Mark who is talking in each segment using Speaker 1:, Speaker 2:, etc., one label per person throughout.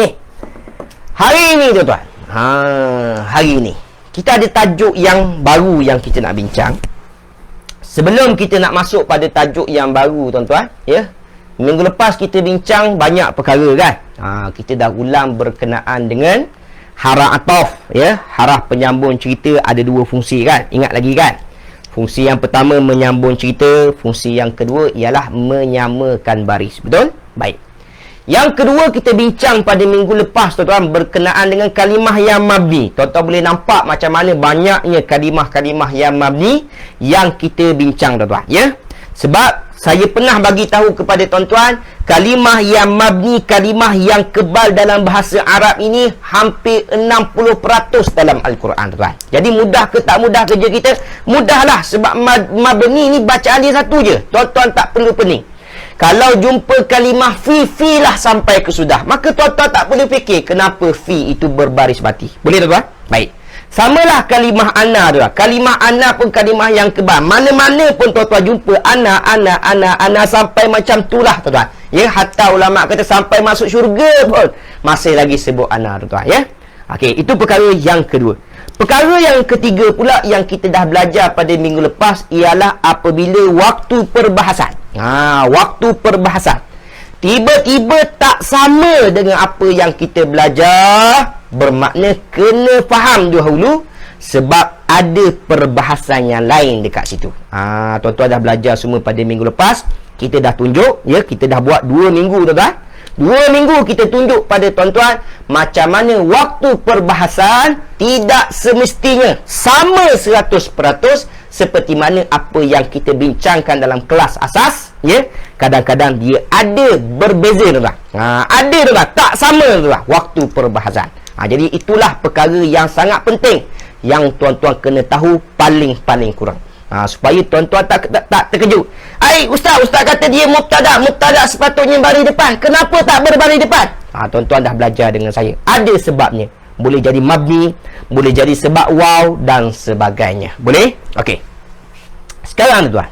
Speaker 1: Okey. Hari ini tuan-tuan. Hari ini kita ada tajuk yang baru yang kita nak bincang. Sebelum kita nak masuk pada tajuk yang baru tuan-tuan, ya. Minggu lepas kita bincang banyak perkara kan. Kita dah ulang berkenaan dengan harah atof, ya. Harah penyambung cerita ada dua fungsi kan. Ingat lagi kan? Fungsi yang pertama menyambung cerita, fungsi yang kedua ialah menyamakan baris. Betul? Baik. Yang kedua kita bincang pada minggu lepas tuan-tuan berkenaan dengan kalimah yang mabni. Tuan-tuan boleh nampak macam mana banyaknya kalimah-kalimah yang mabni yang kita bincang tuan-tuan, ya. Sebab saya pernah bagi tahu kepada tuan-tuan, kalimah yang mabni, kalimah yang kebal dalam bahasa Arab ini hampir 60% dalam Al-Quran tuan-tuan. Jadi mudah ke tak mudah kerja kita? Mudahlah, sebab mabni ni bacaan dia satu je. Tuan-tuan tak perlu pening. Kalau jumpa kalimah fi lah sampai ke sudah, maka tuan-tuan tak boleh fikir kenapa fi itu berbaris mati. Boleh tuan-tuan? Baik. Samalah kalimah ana tu. Kalimah ana pun kalimah yang kebal. Mana-mana pun tuan-tuan jumpa ana sampai macam itulah tuan-tuan. Ya, hatta ulama kata sampai masuk syurga pun masih lagi sebut ana tuan-tuan, ya. Okey, itu perkara yang kedua. Perkara yang ketiga pula yang kita dah belajar pada minggu lepas ialah apabila waktu perbahasan. Waktu perbahasan tiba-tiba tak sama dengan apa yang kita belajar, bermakna kena faham dahulu sebab ada perbahasan yang lain dekat situ. Tuan-tuan dah belajar semua pada minggu lepas. Kita dah tunjuk, ya, kita dah buat 2 minggu tuan-tuan. 2 minggu kita tunjuk pada tuan-tuan macam mana waktu perbahasan tidak semestinya sama 100% seperti mana apa yang kita bincangkan dalam kelas asas, ya. Kadang-kadang dia ada berbeza tuan-tuan. Ada tuan-tuan, tak sama tuan-tuan waktu perbahasan. Jadi itulah perkara yang sangat penting yang tuan-tuan kena tahu paling kurang. Supaya tuan-tuan tak terkejut. Ustaz kata dia mubtada sepatutnya baris depan. Kenapa tak berbaris depan? Tuan-tuan dah belajar dengan saya. Ada sebabnya. Boleh jadi mabni, boleh jadi sebab waw dan sebagainya. Boleh? Okey. Sekarang tuan-tuan,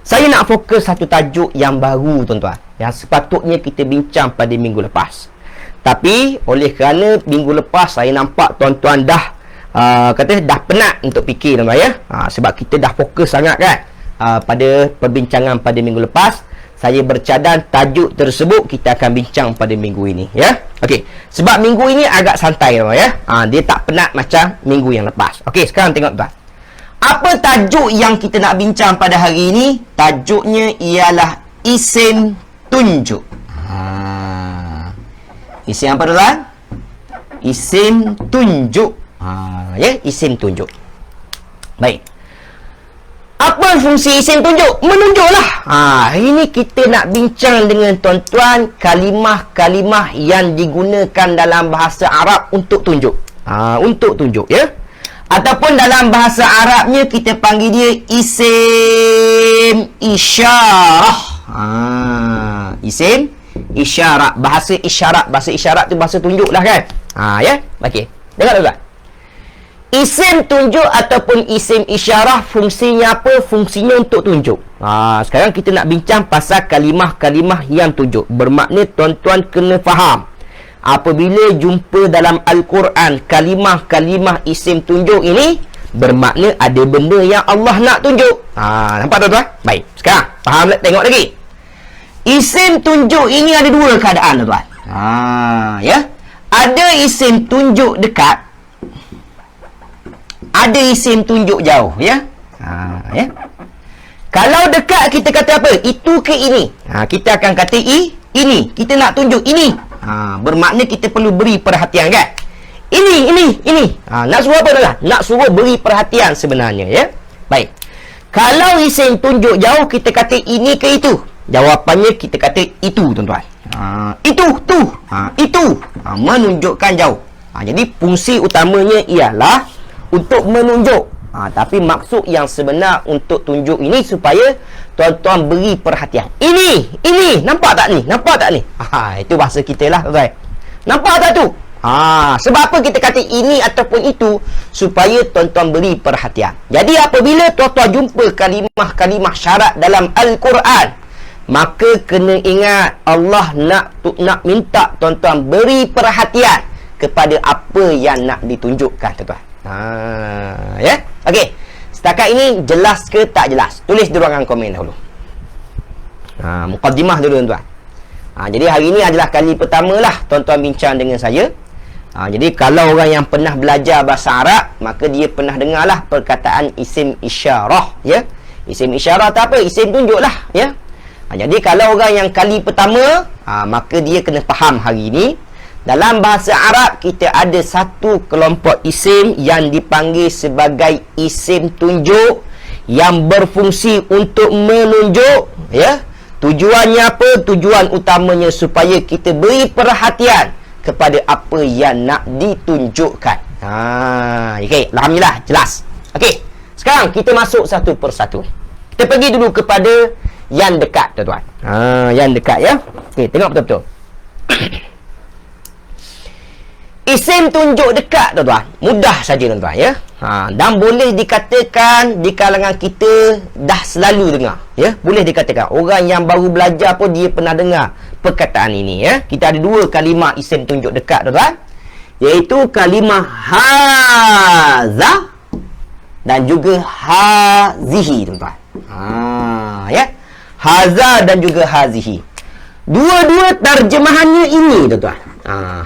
Speaker 1: saya nak fokus satu tajuk yang baru tuan-tuan, yang sepatutnya kita bincang pada minggu lepas. Tapi oleh kerana minggu lepas saya nampak tuan-tuan dah dah penat untuk fikir tuan-tuan, ya. Sebab kita dah fokus sangat kan pada perbincangan pada minggu lepas. Saya bercadang tajuk tersebut kita akan bincang pada minggu ini, ya. Okey, sebab minggu ini agak santai tuan, ya. Dia tak penat macam minggu yang lepas. Okey, sekarang tengok tuan. Apa tajuk yang kita nak bincang pada hari ini? Tajuknya ialah isim tunjuk. Isim apa tuan? Isim tunjuk. Ya, isim tunjuk. Baik. Apa fungsi isim tunjuk? Menunjuklah. Hari ini kita nak bincang dengan tuan-tuan kalimah-kalimah yang digunakan dalam bahasa Arab untuk tunjuk. Untuk tunjuk, ya. Ataupun dalam bahasa Arabnya kita panggil dia isim isyarah. Isim isyarat. Bahasa isyarat tu bahasa tunjuk lah kan. Ya. Okey. Dengar tuan-tuan. Isim tunjuk ataupun isim isyarah fungsinya apa? Fungsinya untuk tunjuk. Sekarang kita nak bincang pasal kalimah-kalimah yang tunjuk. Bermakna tuan-tuan kena faham. Apabila jumpa dalam Al-Quran kalimah-kalimah isim tunjuk ini, bermakna ada benda yang Allah nak tunjuk. Nampak tuan-tuan? Baik. Sekarang faham, tengok lagi. Isim tunjuk ini ada dua keadaan tuan-tuan. Ya. Ada isim tunjuk dekat, ada isim tunjuk jauh, ya. Ya. Kalau dekat kita kata apa? Itu ke ini? Kita akan kata ini. Kita nak tunjuk ini. Bermakna kita perlu beri perhatian kan? Ini. Nak suruh apa dah? Nak suruh beri perhatian sebenarnya, ya. Baik. Kalau isim tunjuk jauh kita kata ini ke itu? Jawapannya kita kata itu tuan-tuan. Itu. Menunjukkan jauh. Jadi fungsi utamanya ialah untuk menunjuk. Tapi maksud yang sebenar untuk tunjuk ini supaya tuan-tuan beri perhatian. Ini. Nampak tak ni? Itu bahasa kita lah tuan-tuan. Nampak tak tu? Sebab apa kita kata ini ataupun itu? Supaya tuan-tuan beri perhatian. Jadi apabila tuan-tuan jumpa kalimah-kalimah syarat dalam Al-Quran, maka kena ingat Allah nak minta tuan-tuan beri perhatian kepada apa yang nak ditunjukkan, tuan-tuan. Ya. Okey. Setakat ini jelas ke tak jelas? Tulis di ruangan komen dahulu. Mukaddimah dulu, tuan-tuan. Jadi hari ini adalah kali pertama lah tuan-tuan bincang dengan saya. Jadi kalau orang yang pernah belajar bahasa Arab, maka dia pernah dengarlah perkataan isim isyarah, ya. Isim isyarah tu apa? Isim tunjuk lah, ya. Jadi kalau orang yang kali pertama, maka dia kena faham hari ini. Dalam bahasa Arab, kita ada satu kelompok isim yang dipanggil sebagai isim tunjuk yang berfungsi untuk menunjuk, ya. Tujuannya apa? Tujuan utamanya supaya kita beri perhatian kepada apa yang nak ditunjukkan. Okey, alhamdulillah jelas. Okey, sekarang kita masuk satu persatu. Kita pergi dulu kepada yang dekat, tuan-tuan. Yang dekat, ya. Okey, tengok betul-betul. Isim tunjuk dekat, tuan-tuan, mudah saja, tuan-tuan, ya. Dan boleh dikatakan di kalangan kita dah selalu dengar, ya. Boleh dikatakan orang yang baru belajar pun dia pernah dengar perkataan ini, ya. Kita ada dua kalimah isim tunjuk dekat, tuan-tuan, iaitu kalimah haza dan juga hazihi, tuan-tuan. Ya. Haza dan juga hazihi. Dua-dua terjemahannya ini, tuan-tuan.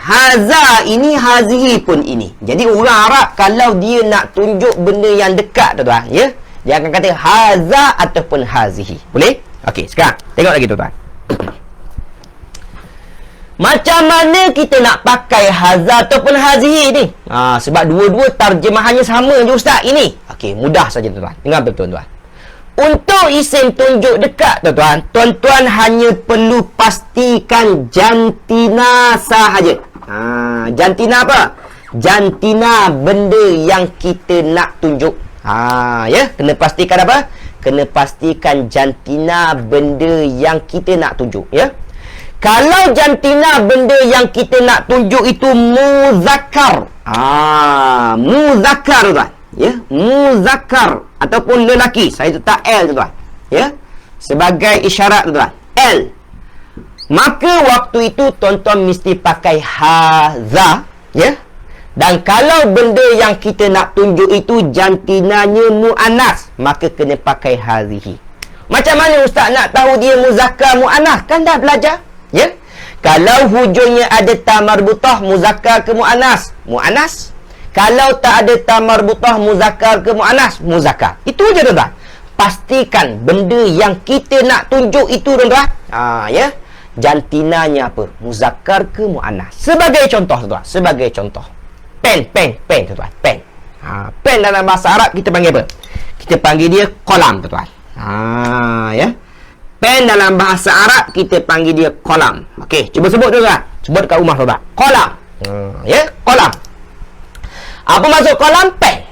Speaker 1: Haza ini, hazihi pun ini. Jadi orang Arab kalau dia nak tunjuk benda yang dekat, tuan-tuan, ya, dia akan kata haza ataupun hazihi. Boleh? Okey, sekarang tengok lagi, tuan-tuan. Macam mana kita nak pakai haza ataupun hazihi ni? Sebab dua-dua terjemahannya sama je, ustaz, ini. Okey, mudah saja, tuan-tuan. Dengar betul, tuan-tuan. Untuk isim tunjuk dekat, tuan-tuan, tuan-tuan hanya perlu pastikan jantina sahaja. Jantina apa? Jantina benda yang kita nak tunjuk. Ya, kena pastikan apa? Kena pastikan jantina benda yang kita nak tunjuk, ya. Kalau jantina benda yang kita nak tunjuk itu muzakkar. Muzakkar, tuan. Ya, muzakkar ataupun lelaki. Saya letak L, tuan. Ya. Sebagai isyarat, tuan. L. Maka waktu itu tuan-tuan mesti pakai haza, ya. Dan kalau benda yang kita nak tunjuk itu jantinanya muannas, maka kena pakai hazihi. Macam mana ustaz nak tahu dia muzakkar muannas? Kan dah belajar, ya. Kalau hujungnya ada ta marbutah, muzakkar ke muannas? Muannas. Kalau tak ada ta marbutah, muzakkar ke muannas? Muzakkar. Itu je, tuan-tuan. Pastikan benda yang kita nak tunjuk itu, tuan-tuan, ya, jantinanya apa? Muzakkar ke muannas? Sebagai contoh, tuan-tuan, sebagai contoh. Pen, tuan-tuan, pen. Pen dalam bahasa Arab kita panggil apa? Kita panggil dia kolam, tuan-tuan. Ya. Pen dalam bahasa Arab kita panggil dia kolam. Okey, cuba sebut, tuan-tuan. Sebut kat rumah, tuan-tuan. Kolam. Ya, kolam. Apa maksud kolam? Pen.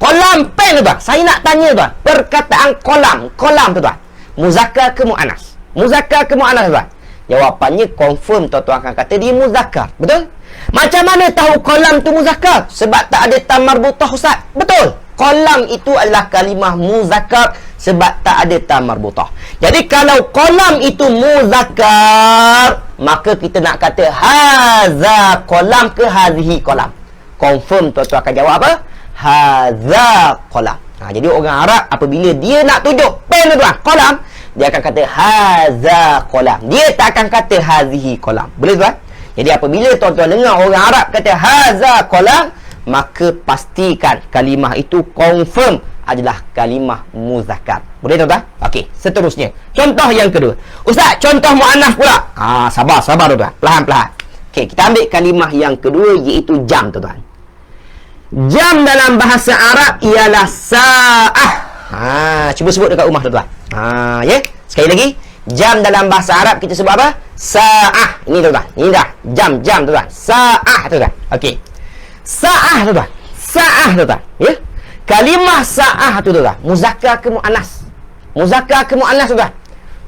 Speaker 1: Kolam pen, tuan. Saya nak tanya, tuan. Perkataan kolam, tuan. Muzakkar ke muannas? Muzakkar ke muannas, tuan? Jawapannya confirm, tuan-tuan akan kata dia muzakkar. Betul? Macam mana tahu kolam tu muzakkar? Sebab tak ada ta marbutah, ustaz. Betul. Kolam itu adalah kalimah muzakkar sebab tak ada ta marbutah. Jadi kalau kolam itu muzakkar, maka kita nak kata haza kolam ke hazihi kolam? Confirm, tuan-tuan akan jawab apa? Haza kolam. Jadi orang Arab apabila dia nak tunjuk pen, tuan-tuan, kolam, dia akan kata haza kolam. Dia tak akan kata hazihi kolam. Boleh, tuan? Jadi apabila tuan-tuan dengar orang Arab kata haza kolam, maka pastikan kalimah itu confirm adalah kalimah muzakkar. Boleh, tuan-tuan? Okey, seterusnya. Contoh yang kedua. Ustaz, contoh muannas pula. Sabar, tuan-tuan. Perlahan-perlahan. Okey, kita ambil kalimah yang kedua iaitu jam, tuan-tuan. Jam dalam bahasa Arab ialah sa'ah. Cuba sebut dekat rumah, tuan-tuan. Ya. Sekali lagi. Jam dalam bahasa Arab kita sebut apa? Sa'ah. Ini, tuan-tuan. Ini dah. Jam, tuan-tuan. Sa'ah, tuan-tuan. Okey. Sa'ah, tuan-tuan. Sa'ah, tuan-tuan. Ya. Kalimah sa'ah tu, tuan-tuan, muzakkar ke muannas? Muzakkar ke muannas, tuan-tuan?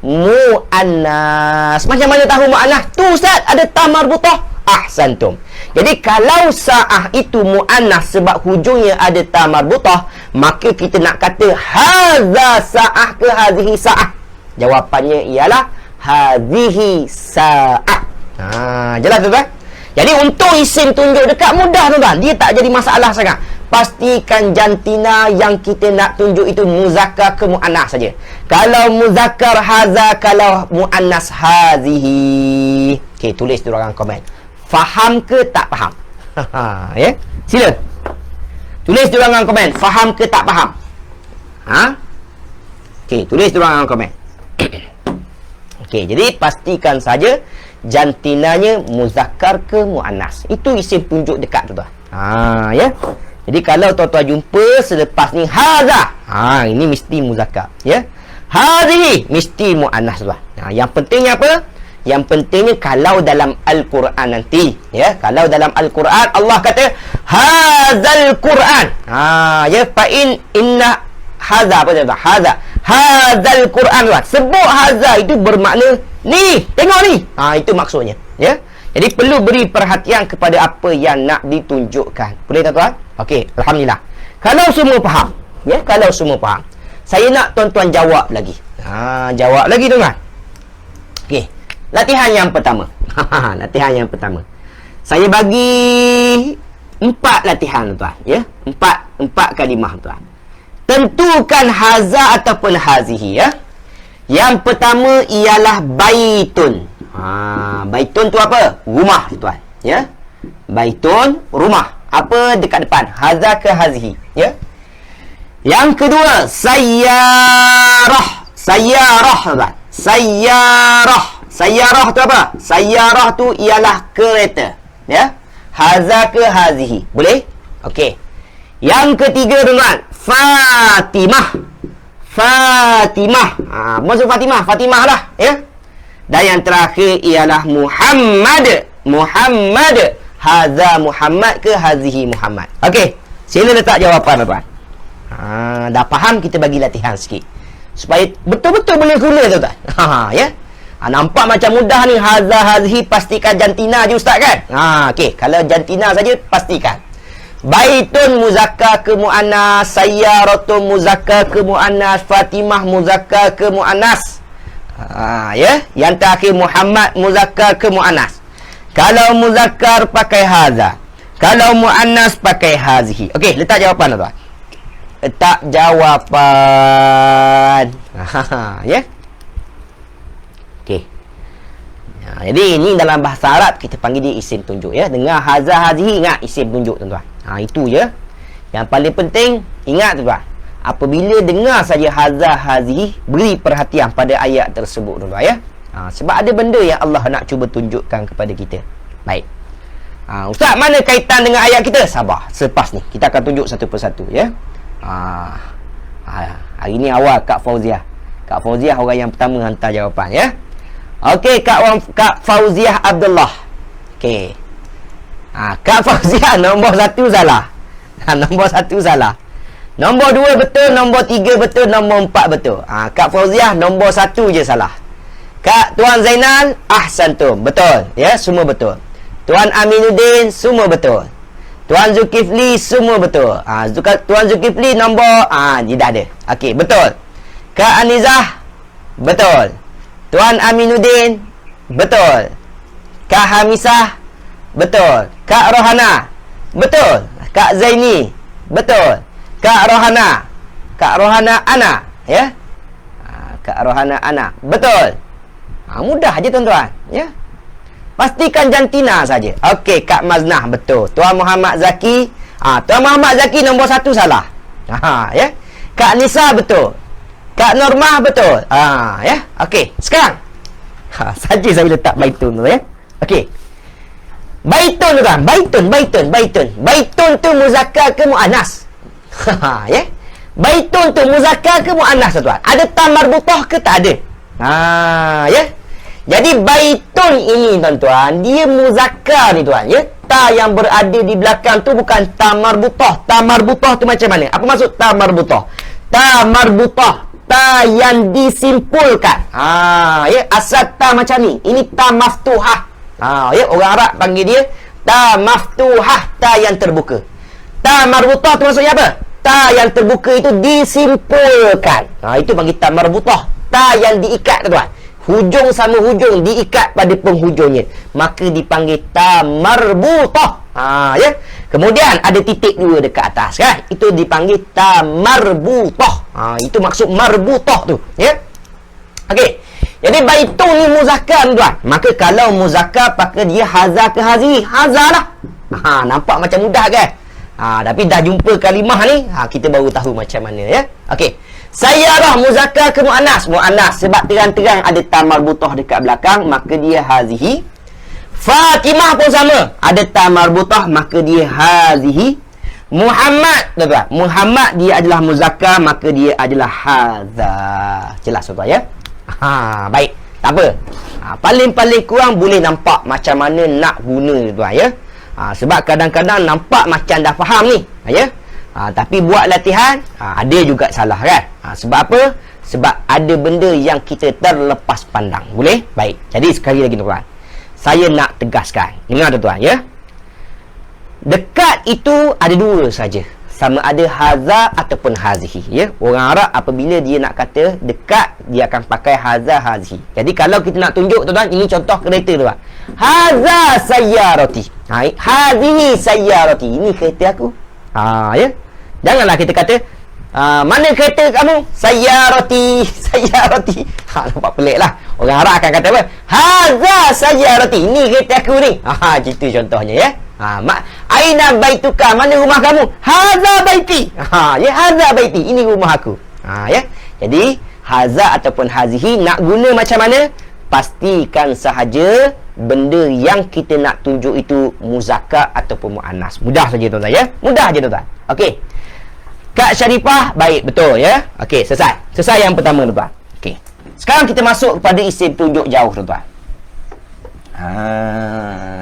Speaker 1: Muannas. Macam mana tahu muannas? Tu, ustaz, ada ta marbutah. Ahsantum. Jadi kalau sa'ah itu muannas sebab hujungnya ada ta marbutah, maka kita nak kata haza sa'ah ke hazihi sa'ah? Jawapannya ialah hadhihi sa'ah. Jelas tuan-tuan? Jadi untuk isim tunjuk dekat mudah tuan-tuan. Dia tak jadi masalah sangat. Pastikan jantina yang kita nak tunjuk itu muzakkar ke muannas saja. Kalau muzakkar haza, kalau muannas hazihi. Okey, tulis di ruangan komen. Faham ke tak faham? Ya. Sila. Tulis di ruangan komen, faham ke tak faham? Okey, tulis di ruangan komen. Okey, jadi pastikan saja jantinanya muzakkar ke muannas. Itu isim tunjuk dekat tuan-tuan. Ya. Jadi kalau tuan-tuan jumpa selepas ni haza, ini mesti muzakkar, ya. Hadhihi mesti muannas tuan. Yang pentingnya apa? Yang pentingnya kalau dalam Al-Quran nanti, ya, kalau dalam Al-Quran Allah kata hadzal Quran. Ya, fa inna haza apa dia? Hadzal Quran tuan. Sebut haza itu bermakna ni, tengok ni. Itu maksudnya, ya. Jadi perlu beri perhatian kepada apa yang nak ditunjukkan. Boleh tuan-tuan? Okey, alhamdulillah. Kalau semua faham, ya, kalau semua faham. Saya nak tuan-tuan jawab lagi. Jawab lagi tuan-tuan. Okey. Latihan yang pertama. Latihan yang pertama. Saya bagi 4 latihan tuan, ya. 4 kalimah tuan. Tentukan haza ataupun hazihi, ya. Yang pertama ialah baitun. Baitun tu apa? Rumah tuan, ya. Baitun, rumah. Apa dekat depan? Haza ke hazihi, ya. Yang kedua, sayyarah. Sayyarah tuan. Sayyarah. Sayyarah tu apa? Sayyarah tu ialah kereta, ya. Haza ke hazihi. Boleh? Okey. Yang ketiga tuan, Fatimah. Fatimah. Maksud Fatimah, Fatimah lah, ya. Dan yang terakhir ialah Muhammad. Muhammad. Haza Muhammad ke hazihi Muhammad. Okey. Sila letak jawapan tuan. Dah faham, kita bagi latihan sikit supaya betul-betul boleh guna tuan-tuan. Ya. Nampak macam mudah ni. Haza hazihi, pastikan jantina je ustaz kan. Okey, kalau jantina saja pastikan. Baitun muzakkar ke muannas, sayyaratun muzakkar ke muannas, Fatimah muzakkar ke muannas. Ya, yang terakhir Muhammad muzakkar ke muannas. Kalau muzakkar pakai haza, kalau muannas pakai hazihi. Okey, letak jawapan tuan. Letak jawapan. Ya. Okey. Jadi ini dalam bahasa Arab kita panggil dia isim tunjuk, ya. Dengar haza hazihi, ingat isim tunjuk tuan-tuan. Itu je. Yang paling penting ingat tuan-tuan. Apabila dengar saja haza hazihi, beri perhatian pada ayat tersebut tuan-tuan, ya. Sebab ada benda yang Allah nak cuba tunjukkan kepada kita. Baik. Ustaz, mana kaitan dengan ayat kita? Sabar. Selepas ni kita akan tunjuk satu persatu, ya. Hari ni awal Kak Fauziah. Kak Fauziah orang yang pertama hantar jawapan, ya. Okey, Kak Fauziah Abdullah. Okey. Kak Fauziah nombor 1 salah. Nombor 1 salah. Nombor 2 betul, nombor 3 betul, nombor 4 betul. Kak Fauziah nombor 1 je salah. Kak Tuan Zainal, ahsantum. Betul, ya, semua betul. Tuan Aminuddin, semua betul. Tuan Zulkifli, semua betul. Tuan Zulkifli nombor dia dah ada. Okey, betul. Kak Anizah, betul. Tuan Aminuddin, betul. Kak Hamisah, betul. Kak Rohana, betul. Kak Zaini, betul. Kak Rohana Ana, ya. Kak Rohana Ana, betul. Mudah aja tuan-tuan, ya. Pastikan jantina saja. Okey, Kak Maznah, betul. Tuan Muhammad Zaki, Tuan Muhammad Zaki nombor 1 salah. Ya. Kak Nisa, betul. Kak Normah, betul. Ya. Okey, sekarang saja saya letak baitun tu, ya. Okey. Baitun tuan, baitun tu muzakkar ke muannas? Ya. Baitun tu muzakkar ke muannas tuan? Ada ta marbutah ke tak ada? Ya. Jadi baitun ini tuan-tuan, dia muzakkar ni tuan, ya. Ta yang berada di belakang tu bukan ta marbutah. Ta marbutah tu macam mana? Apa maksud ta marbutah? Ta marbutah, ta yang disimpulkan. Ya, asal ta macam ni. Ini ta maftuhah. Ya, orang Arab panggil dia ta maftuhah, ta yang terbuka. Ta marbutah tu maksudnya apa? Ta yang terbuka itu disimpulkan. Itu panggil ta marbutah. Ta ta yang diikat tuan. Hujung sama hujung diikat pada penghujungnya, maka dipanggil ta marbutah. Ya. Kemudian ada titik dua dekat atas kan, itu dipanggil ta marbutah. Itu maksud marbutah tu, ya. Okey. Jadi baitun ni muzakkar tuan. Maka kalau muzakkar maka dia haza ke hazi? Haza lah. Nampak macam mudah kan? Tapi dah jumpa kalimah ni, kita baru tahu macam mana, ya. Okey. Sayyarah muzakkar ke muannas? Muannas, sebab terang-terang ada ta marbutah dekat belakang, maka dia hazihi. Fatimah pun sama, ada ta marbutah, maka dia hazihi. Muhammad, tuan-tuan, Muhammad dia adalah muzakkar, maka dia adalah hadza. Jelas tuan-tuan, ya? Baik, tak apa. Paling-paling kurang boleh nampak macam mana nak guna tuan, ya. Sebab kadang-kadang nampak macam dah faham ni, ya. Tapi buat latihan, ada juga salah kan. Sebab apa? Sebab ada benda yang kita terlepas pandang. Boleh? Baik. Jadi sekali lagi tuan-tuan, saya nak tegaskan. Dengar tuan-tuan, ya. Dekat itu ada dua saja. Sama ada haza ataupun hazihi, ya. Orang Arab apabila dia nak kata dekat, dia akan pakai haza hazihi. Jadi kalau kita nak tunjuk tuan-tuan, ini contoh kereta tuan. Haza sayyarati. Hazihi sayyarati. Ini kereta aku. Ya. Janganlah kita kata mana kereta kamu? Sayyarati. Sayyarati. Nampak pelik lah. Orang Arab akan kata apa? Haza sayyarati. Ini kereta aku ni. Itu contohnya, ya. Aina baituka, mana rumah kamu? Haza baiti. Ya, haza baiti, ini rumah aku. Ya. Jadi haza ataupun hazihi nak guna macam mana? Pastikan sahaja benda yang kita nak tunjuk itu muzakkar ataupun muannas. Mudah saja tuan-tuan, ya. Mudah je tuan-tuan. Okey. Kak Syarifah, baik, betul, ya. Okey, selesai. Selesai yang pertama tuan-tuan. Okey. Sekarang kita masuk kepada isim tunjuk jauh tuan-tuan.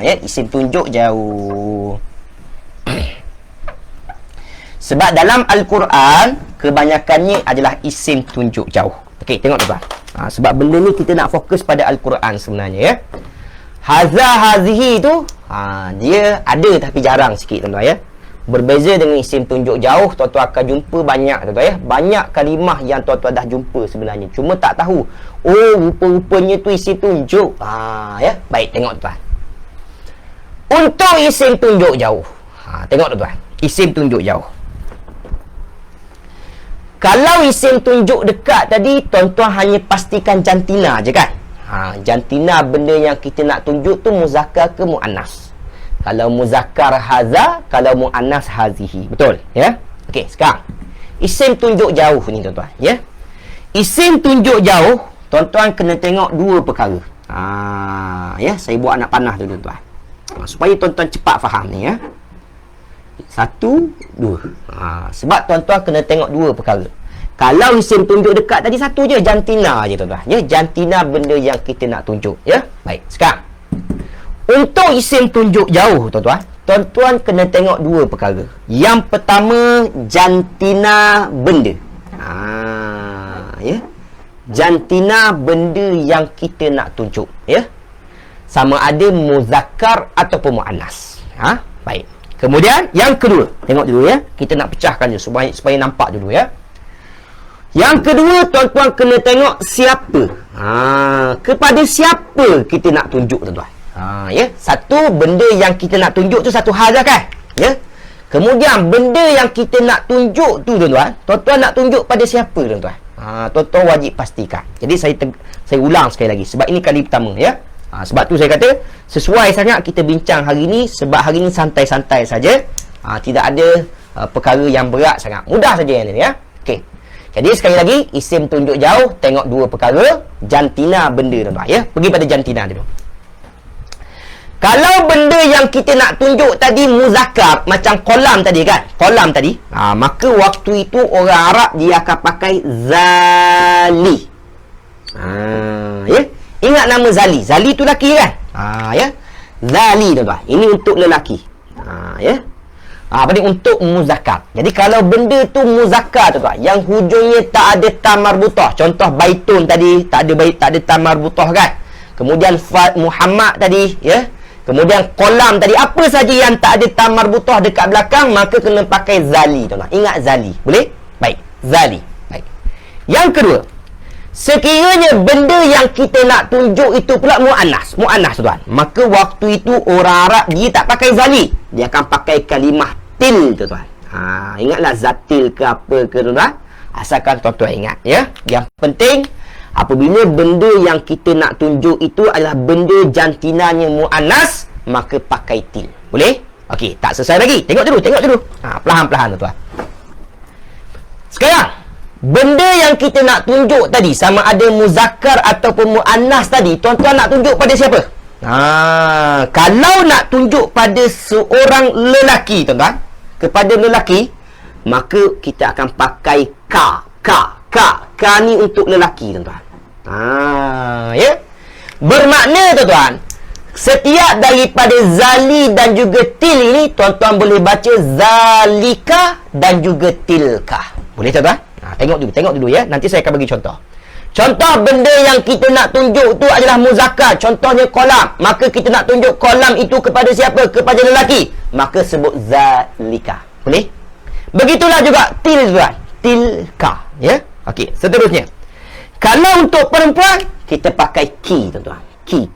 Speaker 1: Ya, isim tunjuk jauh. Sebab dalam Al-Quran kebanyakannya adalah isim tunjuk jauh. Okey, tengok tuan-tuan. Sebab benda ni kita nak fokus pada Al-Quran sebenarnya, ya. Haza hazihi tu dia ada tapi jarang sikit tuan-tuan, ya. Berbeza dengan isim tunjuk jauh, tuan-tuan akan jumpa banyak tuan-tuan, ya. Banyak kalimah yang tuan-tuan dah jumpa sebenarnya, cuma tak tahu. Oh, rupa-rupanya tu isim tunjuk. Ya. Baik, tengok tuan-tuan. Untuk isim tunjuk jauh, tengok tuan-tuan, isim tunjuk jauh. Kalau isim tunjuk dekat tadi, tuan-tuan hanya pastikan jantina je kan. Jantina benda yang kita nak tunjuk tu muzakkar ke muannas. Kalau muzakkar haza, kalau muannas hazihi. Betul, ya? Okey, sekarang isim tunjuk jauh ni tuan-tuan, ya. Isim tunjuk jauh, tuan-tuan kena tengok dua perkara. Ya, saya buat anak panah tu tuan-tuan. Supaya tuan-tuan cepat faham ni, ya. Satu, dua. Sebab tuan-tuan kena tengok dua perkara. Kalau isim tunjuk dekat tadi satu je, jantina je tuan-tuan, ya. Jantina benda yang kita nak tunjuk, ya. Baik, sekarang untuk isim tunjuk jauh tuan-tuan, tuan-tuan kena tengok dua perkara. Yang pertama, jantina benda. Ya. Jantina benda yang kita nak tunjuk, ya. Sama ada muzakkar ataupun muannas. Baik. Kemudian yang kedua, tengok dulu, ya. Kita nak pecahkan je supaya nampak dulu, ya. Yang kedua, tuan-tuan kena tengok siapa. Kepada siapa kita nak tunjuk tuan-tuan. Ya. Satu benda yang kita nak tunjuk tu satu hal dah kan, ya. Kemudian benda yang kita nak tunjuk tu tuan-tuan, tuan-tuan nak tunjuk pada siapa tuan-tuan. Tuan-tuan wajib pastikan. Jadi saya ulang sekali lagi sebab ini kali pertama, ya. Sebab tu saya kata sesuai sangat kita bincang hari ni, sebab hari ni santai-santai saja. Tidak ada perkara yang berat sangat. Mudah saja yang ni, ya. Okey. Jadi sekali lagi, isim tunjuk jauh, tengok dua perkara, jantina benda tuan-tuan, ya. Pergi pada jantina dulu. Kalau benda yang kita nak tunjuk tadi muzakkar, macam kolam tadi kan, kolam tadi, maka waktu itu orang Arab dia akan pakai zali. Ya. Ingat nama Zali. Zali tu lelaki kan? Ya. Zali tuan-tuan. Ini untuk lelaki. Ya. Apa ni? Untuk muzakkar. Jadi kalau benda tu muzakkar tuan-tuan, yang hujungnya tak ada ta marbutah. Contoh baitun tadi, tak ada ta marbutah kan? Kemudian Muhammad tadi, ya. Kemudian kolam tadi, apa saja yang tak ada ta marbutah dekat belakang, maka kena pakai zali tuan-tuan. Ingat zali. Boleh? Baik. Zali. Baik. Yang kedua, Sekiranya benda yang kita nak tunjuk itu pula mu'annas, tuan. Maka waktu itu orang Arab dia tak pakai zali. Dia akan pakai kalimah til, tuan. Ingatlah zatil ke apa ke, tuan. Asalkan tuan-tuan ingat, ya. Yang penting, apabila benda yang kita nak tunjuk itu adalah benda jantinanya mu'annas, maka pakai til. Boleh? Okey, tak selesai lagi. Tengok dulu. Perlahan-perlahan, tuan. Sekarang, benda yang kita nak tunjuk tadi, sama ada muzakkar ataupun mu'annas tadi, tuan-tuan nak tunjuk pada siapa? Kalau nak tunjuk pada seorang lelaki, tuan-tuan, kepada lelaki, maka kita akan pakai ka. Ka ni untuk lelaki, tuan-tuan. Ya? Bermakna, tuan-tuan, setiap daripada zali dan juga til ini, tuan-tuan boleh baca zalika dan juga tilka. Boleh, tuan-tuan? Tengok dulu ya. Nanti saya akan bagi contoh. Contoh benda yang kita nak tunjuk tu adalah muzakkar. Contohnya kolam. Maka kita nak tunjuk kolam itu kepada siapa? Kepada lelaki. Maka sebut zalika. Boleh? Begitulah juga til, tuan. Tilka. Ya? Okey, seterusnya. Kalau untuk perempuan, kita pakai ki, tuan-tuan. Ki.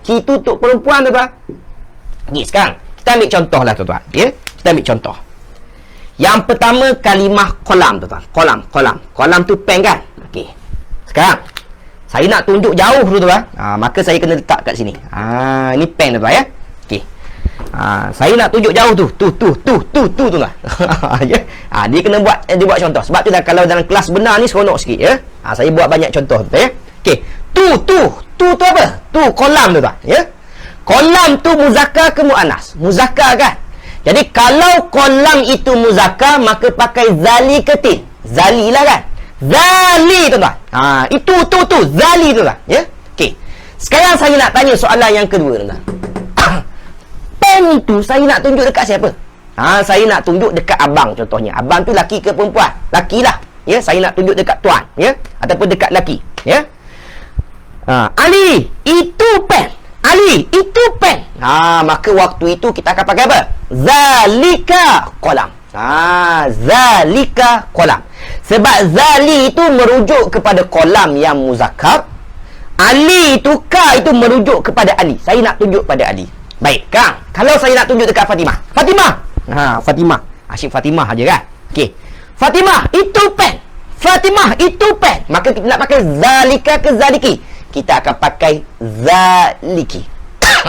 Speaker 1: Ki tu untuk perempuan, tuan-tuan. Okey, sekarang kita ambil contoh lah, tuan-tuan. Ya? Kita ambil contoh. Yang pertama kalimah kolam, tuan-tuan. Kolam tu pen kan? Okey. Sekarang saya nak tunjuk jauh dulu, tuan. Maka saya kena letak kat sini. Ini pen, tuan, ya. Okey. Saya nak tunjuk jauh tu, tuan. Ya. Dia kena buat contoh. Sebab tu dah, kalau dalam kelas benar ni seronok sikit, ya. Saya buat banyak contoh, tuan, ya. Okey. Tu apa? Tu kolam, tuan, ya. Kolam tu muzakkar ke mu'annas? Muzakkar kan? Jadi kalau kolam itu muzakkar, maka pakai zali ke til? Zali lah kan? Zali, tuan-tuan. Itu zali, tuan-tuan. Ya? Okey. Sekarang saya nak tanya soalan yang kedua, tuan-tuan. Pen itu saya nak tunjuk dekat siapa? Saya nak tunjuk dekat abang, contohnya. Abang tu laki ke perempuan? Laki lah. Ya, saya nak tunjuk dekat tuan, ya, ataupun dekat laki, ya. Ali, itu pen. Ali, itu pen. Maka waktu itu kita akan pakai apa? Zalika kolam. Zalika kolam. Sebab zali itu merujuk kepada kolam yang muzakkar. Ali itu, ka itu merujuk kepada Ali. Saya nak tunjuk pada Ali. Baik, Kang. Kalau saya nak tunjuk dekat Fatimah. Fatimah. Asyik Fatimah aja kan? Okey. Fatimah, itu pen. Fatimah, itu pen. Maka kita nak pakai zalika ke zaliki? Kita akan pakai zaliki.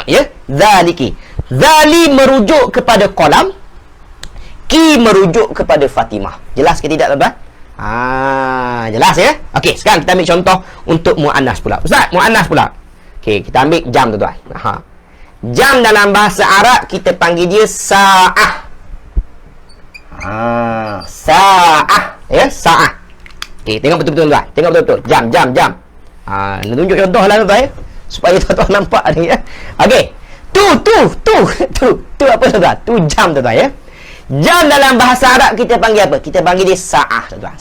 Speaker 1: Ya, zaliki. Zali merujuk kepada kolam, ki merujuk kepada Fatimah. Jelas ke tidak, tuan-tuan? Jelas ya? Okey, sekarang kita ambil contoh untuk mu'annas pula. Ustaz, mu'annas pula. Okey, kita ambil jam, tuan-tuan. Jam dalam bahasa Arab kita panggil dia sa'ah. Sa'ah. Ya, sa'ah. Okey, tengok betul-betul, tuan. Tengok betul-betul. Jam. Nak tunjuk contoh lah, tuan, ya, supaya tuan-tuan nampak ni, ya. Okey. Tu apa, tuan-tuan? Tu jam, tuan-tuan, ya. Jam dalam bahasa Arab kita panggil apa? Kita panggil dia sa'ah, tuan-tuan.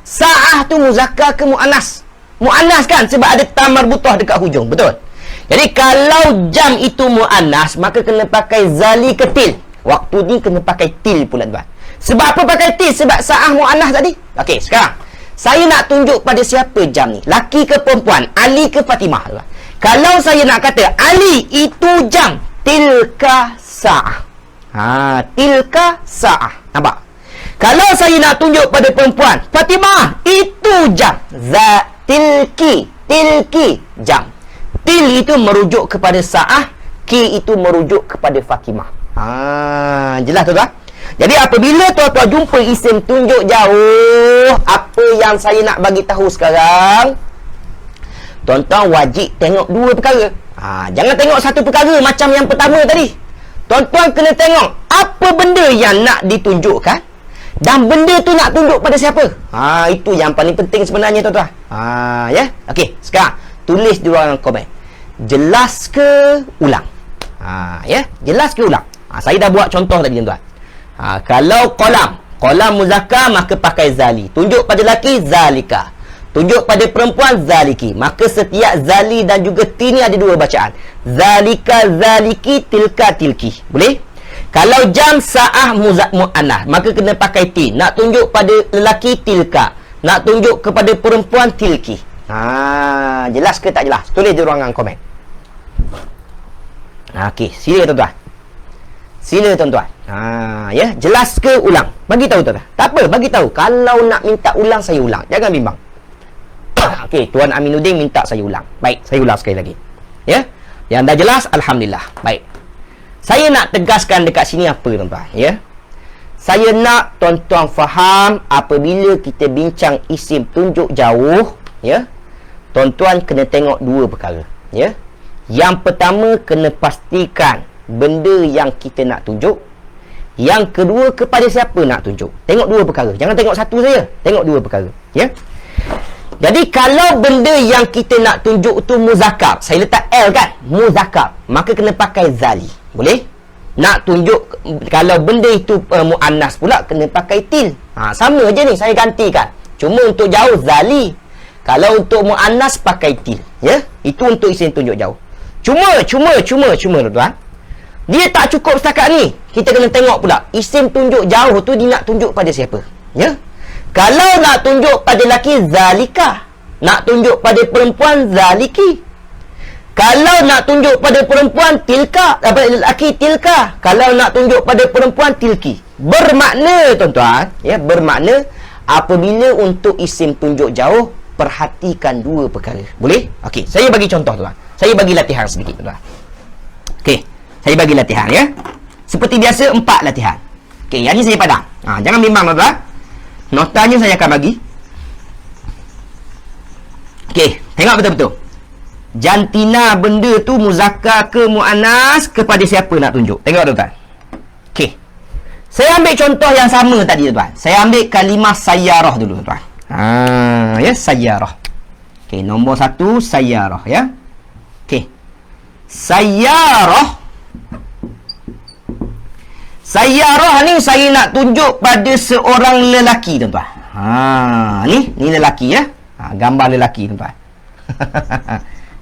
Speaker 1: Sa'ah tu muzakkar ke mu'annas? Mu'annas kan, sebab ada ta marbutah dekat hujung, betul? Jadi kalau jam itu mu'annas, maka kena pakai zali ke til. Waktu ni kena pakai til pula, tuan. Sebab apa pakai til? Sebab sa'ah mu'annas tadi. Okey, sekarang saya nak tunjuk pada siapa jam ni? Laki ke perempuan? Ali ke Fatimah, tuan? Kalau saya nak kata Ali itu jam, tilka sa'ah. Tilka sa'ah. Nampak? Kalau saya nak tunjuk pada perempuan, Fatimah itu jam, tilki jam. Til itu merujuk kepada sa'ah, ki itu merujuk kepada Fatimah. Jelas, tuan-tuan? Jadi apabila tuan-tuan jumpa isim tunjuk jauh, apa yang saya nak bagi tahu sekarang, tuan-tuan wajib tengok dua perkara. Jangan tengok satu perkara macam yang pertama tadi. Tuan-tuan kena tengok apa benda yang nak ditunjukkan dan benda tu nak tunjuk pada siapa. Itu yang paling penting sebenarnya, tuan-tuan. Ya. Okey, sekarang tulis di ruangan komen. Jelas ke ulang? Ya, jelas ke ulang? Saya dah buat contoh tadi, tuan-tuan. Kalau kolam muzakkar, maka pakai zali. Tunjuk pada lelaki, zalika. Tunjuk pada perempuan, zaliki. Maka setiap zali dan juga ti ni ada dua bacaan. Zalika, zaliki, tilka, tilki. Boleh? Kalau jam sa'ah mu'annas, maka kena pakai ti. Nak tunjuk pada lelaki, tilka. nak tunjuk kepada perempuan tilki. Jelas ke tak jelas? Tulis di ruangan komen. Okey, sila tuan-tuan. Sila tuan-tuan. Ya, jelas ke ulang? Bagi tahu tuan-tuan. Tak apa, bagi tahu. Kalau nak minta ulang, saya ulang. Jangan bimbang. Okey, Tuan Aminuddin minta saya ulang. Baik, saya ulang sekali lagi. Ya. Yang dah jelas, alhamdulillah. Baik. Saya nak tegaskan dekat sini apa tuan-tuan, ya? Saya nak tuan-tuan faham apabila kita bincang isim tunjuk jauh, ya. Tuan-tuan kena tengok dua perkara, ya. Yang pertama, kena pastikan benda yang kita nak tunjuk. Yang kedua, kepada siapa nak tunjuk. Tengok dua perkara. Jangan tengok satu saja. Tengok dua perkara, ya. Jadi kalau benda yang kita nak tunjuk tu muzakkar, saya letak L kan, muzakkar, maka kena pakai zali. Boleh? Nak tunjuk kalau benda itu muannas pula kena pakai til. Sama je ni, saya gantikan. Cuma untuk jauh zali. Kalau untuk muannas pakai til, ya. Itu untuk isim tunjuk jauh. Cuma tuan-tuan, dia tak cukup setakat ni. Kita kena tengok pula isim tunjuk jauh tu dia nak tunjuk pada siapa, ya. Kalau nak tunjuk pada lelaki, zalika. Nak tunjuk pada perempuan, zaliki. Kalau nak tunjuk pada perempuan, tilka. Pada lelaki, tilka. Kalau nak tunjuk pada perempuan, tilki. Bermakna, tuan-tuan, ya, bermakna apabila untuk isim tunjuk jauh, perhatikan dua perkara. Boleh? Okey, saya bagi contoh, tuan. Saya bagi latihan sedikit, tuan. Okey, saya bagi latihan, ya. Seperti biasa, 4 latihan. Okey, yang ni saya padang. Jangan bimbang, tuan-tuan. Notanya saya akan bagi. Okey, tengok betul-betul. Jantina benda tu muzakkar ke muannas, kepada siapa nak tunjuk. Tengok tuan-tuan. Okey. Saya ambil contoh yang sama tadi tuan-tuan. Saya ambil kalimah sayyarah dulu tuan-tuan. Ya, sayyarah. Okey, nombor 1 sayyarah, ya. Okey. Sayyarah. Sayyarah ni saya nak tunjuk pada seorang lelaki tuan-tuan. Ni lelaki, ya. Gambar lelaki tuan-tuan.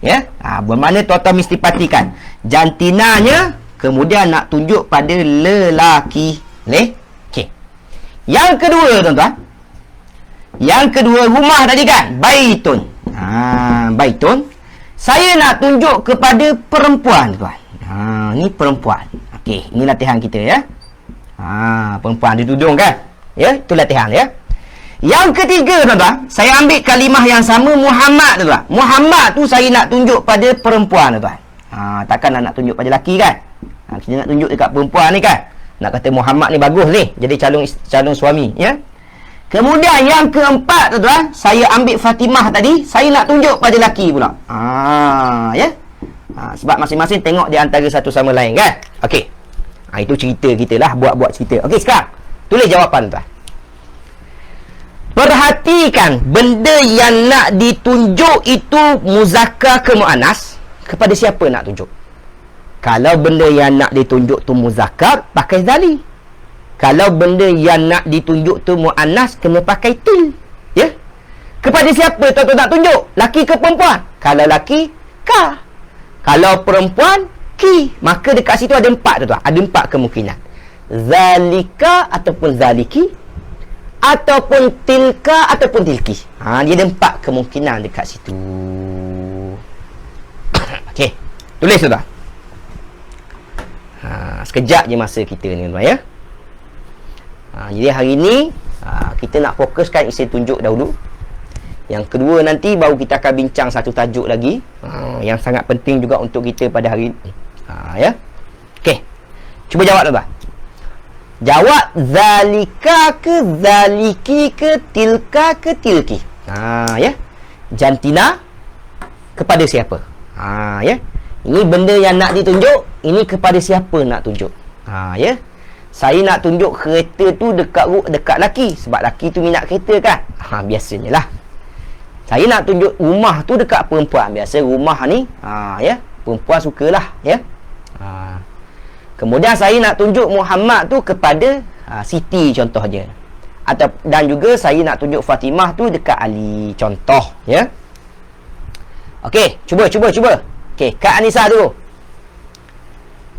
Speaker 1: Ya. Bermakna tuan-tuan mesti pastikan jantinanya, kemudian nak tunjuk pada lelaki. Boleh? Okey. Yang kedua tuan-tuan. Yang kedua, rumah tadi kan, baitun. Baitun. Saya nak tunjuk kepada perempuan tuan. Ni perempuan. Okey, ini latihan kita, ya. Perempuan di tudung kan, ya, itu latihan, ya. Yang ketiga tuan-tuan, saya ambil kalimah yang sama, Muhammad tuan-tuan. Muhammad tu saya nak tunjuk pada perempuan tuan-tuan. Takkan nak tunjuk pada lelaki kan. Kita nak tunjuk dekat perempuan ni kan. Nak kata Muhammad ni bagus ni, jadi calon suami, ya. Kemudian yang keempat tuan-tuan, saya ambil Fatimah tadi, saya nak tunjuk pada lelaki pula. Ya. Sebab masing-masing tengok di antara satu sama lain kan. Okey. Itu cerita kita lah, buat cerita. Okey, sekarang tulis jawapan tuan. Perhatikan benda yang nak ditunjuk itu muzakkar ke muannas, kepada siapa nak tunjuk. Kalau benda yang nak ditunjuk tu muzakkar, pakai zali. Kalau benda yang nak ditunjuk tu muannas, kena pakai til, ya. Kepada siapa tuan-tuan nak tunjuk? Laki ke perempuan? Kalau laki, ka. Kalau perempuan, ki. Maka dekat situ ada 4 tuan-tuan. Ada 4 kemungkinan. Zalika ataupun zaliki, ataupun tilka ataupun tilki. Dia ada 4 kemungkinan dekat situ. Okey, tulis tuan. Sekejap je masa kita ni tuan, ya. Jadi hari ni kita nak fokuskan isim tunjuk dahulu. Yang kedua nanti baru kita akan bincang satu tajuk lagi, yang sangat penting juga untuk kita pada hari ini. Ya. Okey. Cuba jawab tuan-tuan. Jawab zalika ke zaliki ke tilka ke tilki. Ya. Jantina kepada siapa? Ya. Ini benda yang nak ditunjuk, ini kepada siapa nak tunjuk. Ya. Saya nak tunjuk kereta tu dekat laki, sebab laki tu minat kereta kan. Biasanya lah. Saya nak tunjuk rumah tu dekat perempuan. Biasa rumah ni ya, perempuan sukalah, ya. Kemudian saya nak tunjuk Muhammad tu kepada Siti contohnya. Dan juga saya nak tunjuk Fatimah tu dekat Ali, contoh, ya. Okey, cuba. Okey, Kak Anissa dulu.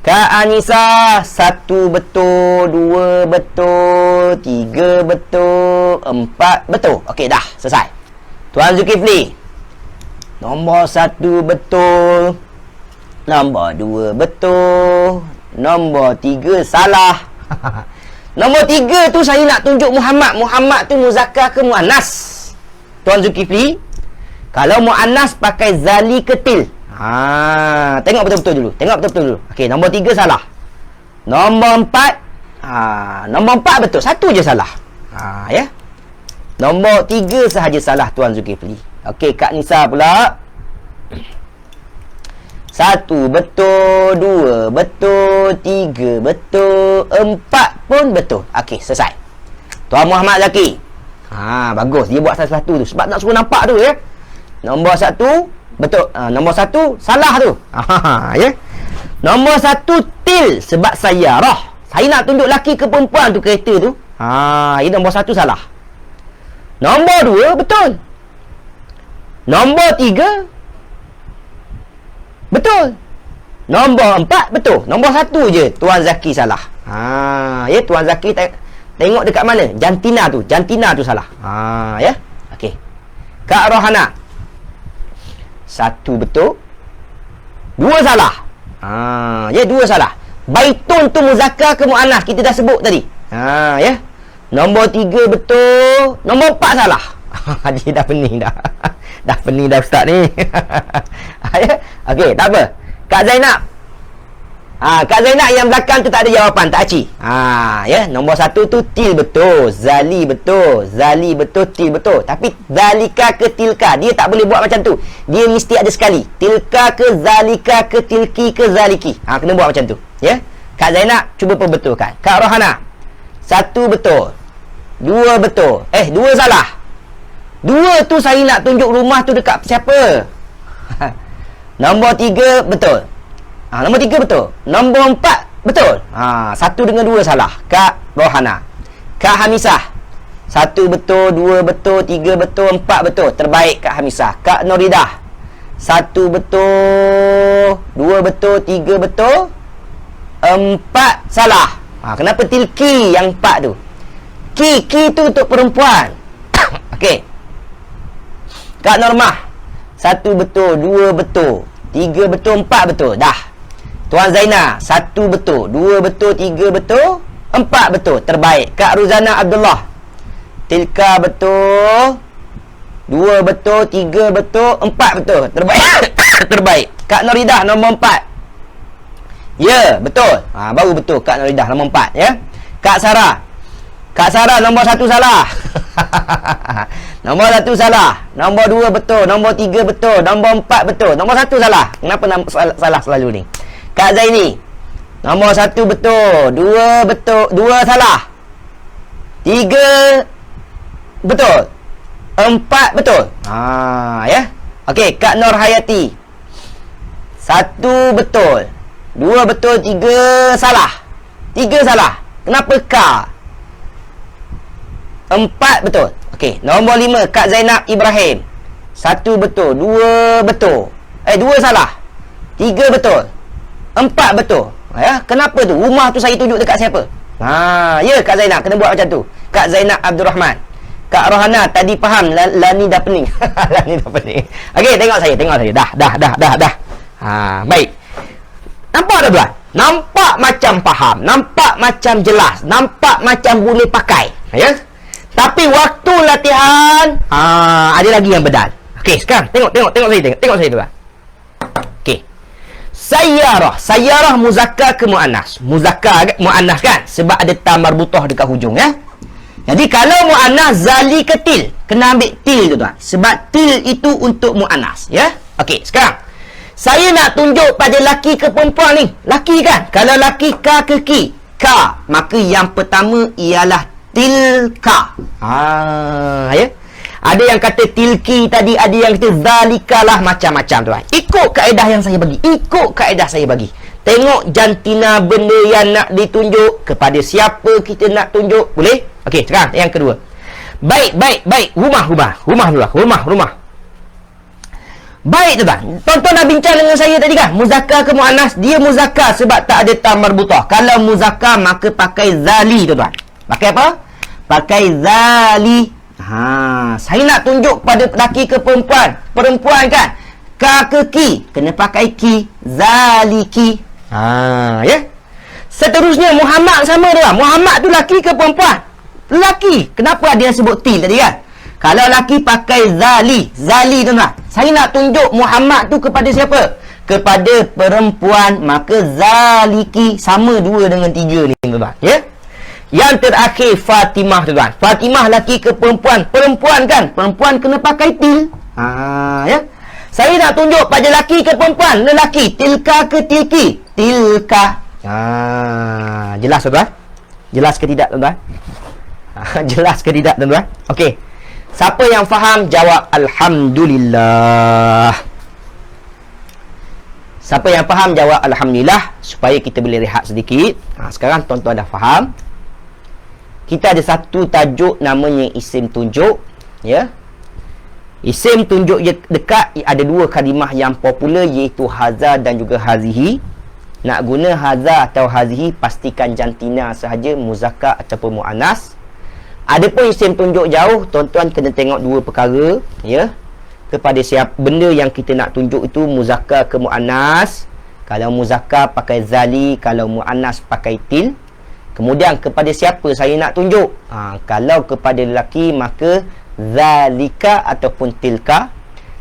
Speaker 1: Kak Anissa, 1 betul, 2 betul, 3 betul, 4 betul. Okey, dah selesai. Tuan Zulkifli, nombor 1 betul, nombor 2 betul, nombor 3 salah. Nombor 3 tu saya nak tunjuk Muhammad. Muhammad tu muzakkar ke muannas? Tuan Zulkifli, kalau muannas pakai zali ke til? Tengok betul-betul dulu. Tengok betul-betul dulu. Okey, nombor 3 salah. Nombor 4, nombor 4 betul. Satu je salah. Ya. Nombor 3 sahaja salah Tuan Zulkifli. Okey, Kak Nisa pula. 1 betul, 2 betul, 3 betul, 4 pun betul. Okey, selesai. Tuan Muhammad Zaki. Bagus. Dia buat satu-satu tu. Sebab nak suruh nampak tu, ya. Nombor 1 betul. Nombor 1 salah tu. Ya. Nombor 1 til sebab sayyarah. Saya nak tunjuk laki ke perempuan tu kereta tu. Ini nombor 1 salah. Nombor 2 betul. Nombor 3 betul. Nombor 4 betul. Nombor 1 je Tuan Zaki salah. Ya, Tuan Zaki tengok dekat mana? Jantina tu. Jantina tu salah. Ya. Okey. Kak Rohana, 1 betul, 2 salah. Ya, 2 salah. Baitun tu muzakkar ke muannas? Kita dah sebut tadi. Ya. Nombor 3 betul, nombor 4 salah. Dia dah pening dah. Dah pening dah ustaz ni. Ya. Okey, tak apa. Kak Zainab. Kak Zainab yang belakang tu tak ada jawapan, tak aci. Ya, nombor 1 tu til betul, zali betul, zali betul, til betul. Tapi zalika ke tilka, dia tak boleh buat macam tu. Dia mesti ada sekali. Tilka ke zalika ke tilki ke zaliki. Kena buat macam tu. Ya. Kak Zainab cuba perbetulkan. Kak Rohana, 1 betul, 2 betul. 2 salah. 2 tu saya nak tunjuk rumah tu dekat siapa? Nombor 3 betul. Nombor 3 betul. Nombor 4 betul. 1 dengan 2 salah. Kak Rohana. Kak Hamisah, 1 betul, 2 betul, 3 betul, 4 betul. Terbaik Kak Hamisah. Kak Noridah, 1 betul, 2 betul, 3 betul, 4 salah. Kenapa tilki yang 4 tu? Ki tu untuk perempuan. Okey. Kak Normah, 1 betul, 2 betul, 3 betul, 4 betul. Dah. Tuan Zainal, 1 betul, 2 betul, 3 betul, 4 betul. Terbaik. Kak Ruzana Abdullah, tilka betul, 2 betul, 3 betul, 4 betul. Terbaik. Terbaik. Kak Noridah nombor 4. Ya, betul. Baru betul Kak Noridah nombor 4, ya. Kak Sarah. Kak Sarah nombor 1 salah. Nombor 1 salah. Nombor 2 betul, nombor 3 betul, nombor 4 betul. Nombor 1 salah. Kenapa salah selalu ni? Kak Zaini, nombor 1 betul, 2 betul, 2 salah, 3 betul, 4 betul. Ya. Okey, Kak Nur Hayati, 1 betul, 2 betul, 3 salah, 3 salah. Kenapa K? 4 betul. Okey, nombor 5 Kak Zainab Ibrahim, 1 betul, 2 betul, 2 salah, 3 betul, 4 betul. Ya, kenapa tu? Rumah tu saya tunjuk dekat siapa? Ya, Kak Zainab kena buat macam tu. Kak Zainab Abdul Rahman. Kak Rohana tadi faham, Lani dah pening. Lani dah pening. Okey, tengok saya. Dah. Baik. Nampak tak tuan? Nampak macam faham, nampak macam jelas, nampak macam boleh pakai. Ya. Tapi waktu latihan ada lagi yang bedal. Okey, sekarang tengok saya tuan. Okey. Sayyarah muzakkar ke muannas? Muzakkar muannas kan? Sebab ada ta marbutah dekat hujung, ya. Jadi kalau muannas zali ke til, kena ambil til tu tuan. Sebab til itu untuk muannas, ya. Okey, sekarang saya nak tunjuk pada laki ke perempuan ni. Laki kan? Kalau laki ka ke ki? Ka. Maka yang pertama ialah tilka. Ya. Ada yang kata tilki tadi, ada yang kata zalika lah, macam-macam tuan. Ikut kaedah yang saya bagi. Tengok jantina benda yang nak ditunjuk, kepada siapa kita nak tunjuk. Boleh? Okey, sekarang yang kedua. Baik. Rumah. Baik tuan-tuan. Tuan-tuan dah bincang dengan saya tadi kan? Muzakkar ke muannas? Dia muzakkar sebab tak ada ta marbutah. Kalau muzakkar maka pakai zali tuan-tuan. Pakai apa? Pakai zali. Saya nak tunjuk pada lelaki ke perempuan. Perempuan kan? Ka ke ki? Kena pakai ki. Zaliki. Ya. Seterusnya Muhammad sama dia. Muhammad tu lelaki ke perempuan? Lelaki. Kenapa dia sebut til tadi kan? Kalau lelaki pakai zali. Zali tuan-tuan. Saya nak tunjuk Muhammad tu kepada siapa? Kepada perempuan. Maka zaliki. Sama 2 dengan 3 ni tuan-tuan. Ya. Yang terakhir Fatimah tuan-tuan. Fatimah lelaki ke perempuan? Perempuan kan? Perempuan kena pakai til. Ya. Saya nak tunjuk pada lelaki ke perempuan? Lelaki. Tilka ke tilki? Tilka. Jelas tuan-tuan? Jelas ke tidak tuan-tuan? Jelas ke tidak tuan-tuan? Okey. Siapa yang faham jawab alhamdulillah. Siapa yang faham jawab alhamdulillah supaya kita boleh rehat sedikit. Sekarang tuan-tuan dah faham. Kita ada satu tajuk namanya isim tunjuk, ya. Isim tunjuk dekat ada 2 kalimah yang popular iaitu haza dan juga hazihi. Nak guna haza atau hazihi pastikan jantina sahaja, muzakkar ataupun muannas. Adapun isim tunjuk jauh, tuan-tuan kena tengok 2 perkara, ya. Kepada siapa benda yang kita nak tunjuk itu muzakkar ke muannas. Kalau muzakkar pakai zali, kalau muannas pakai til. Kemudian kepada siapa saya nak tunjuk? Kalau kepada lelaki maka zalika ataupun tilka.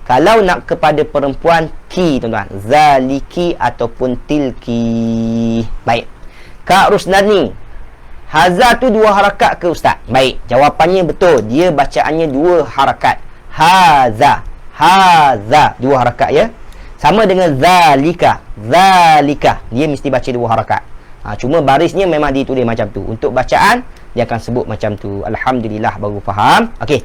Speaker 1: Kalau nak kepada perempuan ki tuan-tuan, zaliki ataupun tilki. Baik. Kak Rusnani, haza tu 2 harakat ke ustaz? Baik, jawapannya betul. Dia bacaannya 2 harakat. Haza. Haza 2 harakat ya. Sama dengan zalika. Zalika. Dia mesti baca 2 harakat. Cuma barisnya memang ditulis macam tu. Untuk bacaan dia akan sebut macam tu. Alhamdulillah baru faham. Okey.